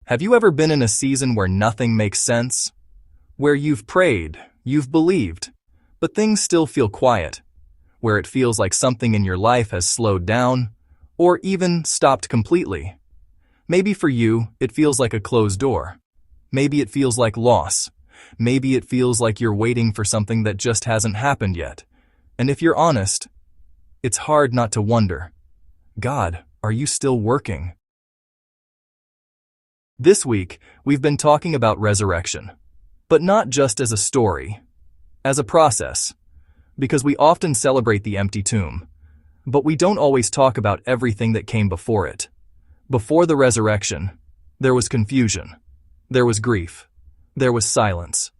Have you ever been in a season where nothing makes sense? Where you've prayed, you've believed, but things still feel quiet? Where it feels like something in your life has slowed down, or even stopped completely? Maybe for you, it feels like a closed door. Maybe it feels like loss. Maybe it feels like you're waiting for something that just hasn't happened yet. And if you're honest, it's hard not to wonder, God, are you still working? This week, we've been talking about resurrection, but not just as a story, as a process, because we often celebrate the empty tomb, but we don't always talk about everything that came before it. Before the resurrection, there was confusion, there was grief, there was silence.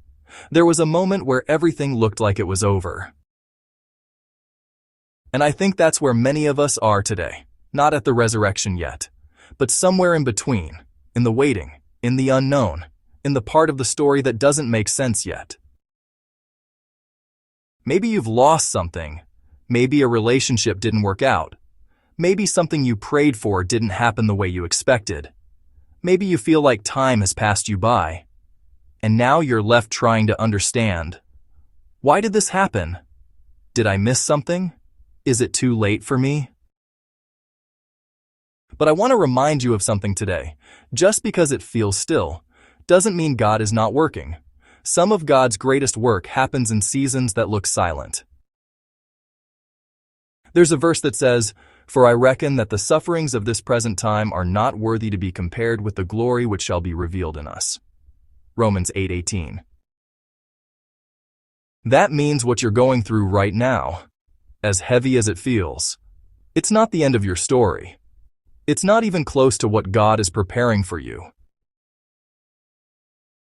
There was a moment where everything looked like it was over. And I think that's where many of us are today, not at the resurrection yet, but somewhere in between. In the waiting, in the unknown, in the part of the story that doesn't make sense yet. Maybe you've lost something. Maybe a relationship didn't work out. Maybe something you prayed for didn't happen the way you expected. Maybe you feel like time has passed you by. And now you're left trying to understand. Why did this happen? Did I miss something? Is it too late for me? But I want to remind you of something today. Just because it feels still, doesn't mean God is not working. Some of God's greatest work happens in seasons that look silent. There's a verse that says, "For I reckon that the sufferings of this present time are not worthy to be compared with the glory which shall be revealed in us." Romans 8:18. That means what you're going through right now, as heavy as it feels, it's not the end of your story. It's not even close to what God is preparing for you.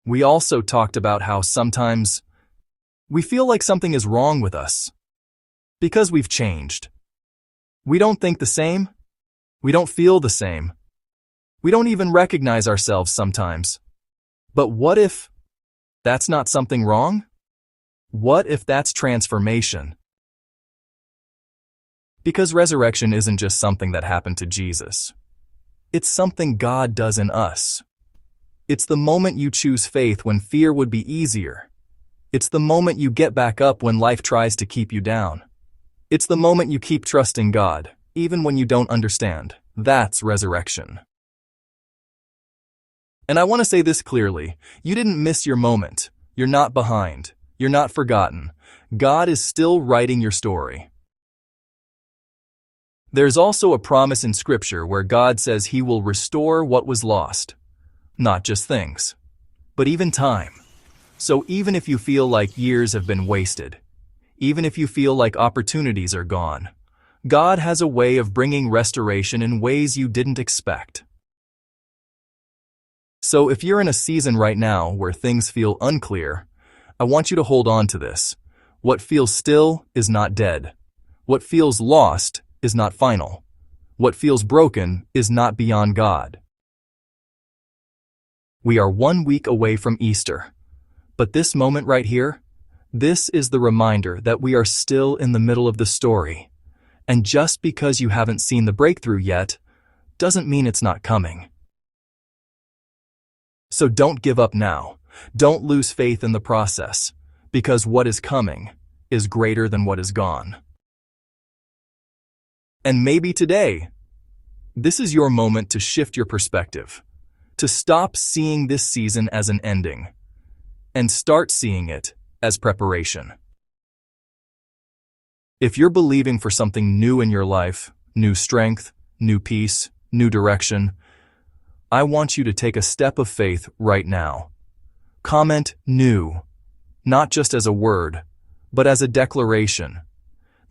We also talked about how sometimes we feel like something is wrong with us because we've changed. We don't think the same. We don't feel the same. We don't even recognize ourselves sometimes. But what if that's not something wrong? What if that's transformation? Because resurrection isn't just something that happened to Jesus. It's something God does in us. It's the moment you choose faith when fear would be easier. It's the moment you get back up when life tries to keep you down. It's the moment you keep trusting God, even when you don't understand. That's resurrection. And I want to say this clearly. You didn't miss your moment. You're not behind. You're not forgotten. God is still writing your story. There's also a promise in Scripture where God says He will restore what was lost. Not just things, but even time. So even if you feel like years have been wasted, even if you feel like opportunities are gone, God has a way of bringing restoration in ways you didn't expect. So if you're in a season right now where things feel unclear, I want you to hold on to this. What feels still is not dead. What feels lost is not final. What feels broken is not beyond God. We are 1 week away from Easter, but this moment right here, this is the reminder that we are still in the middle of the story. And just because you haven't seen the breakthrough yet, doesn't mean it's not coming. So don't give up now. Don't lose faith in the process, because what is coming is greater than what is gone. And maybe today, this is your moment to shift your perspective, to stop seeing this season as an ending, and start seeing it as preparation. If you're believing for something new in your life, new strength, new peace, new direction, I want you to take a step of faith right now. Comment new, not just as a word, but as a declaration,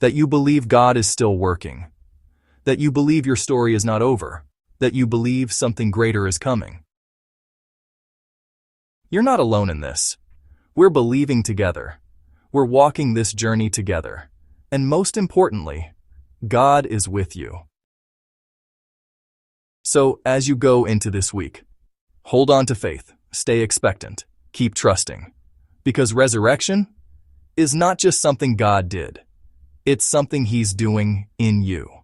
that you believe God is still working, that you believe your story is not over, that you believe something greater is coming. You're not alone in this. We're believing together. We're walking this journey together. And most importantly, God is with you. So as you go into this week, hold on to faith, stay expectant, keep trusting, because resurrection is not just something God did. It's something He's doing in you.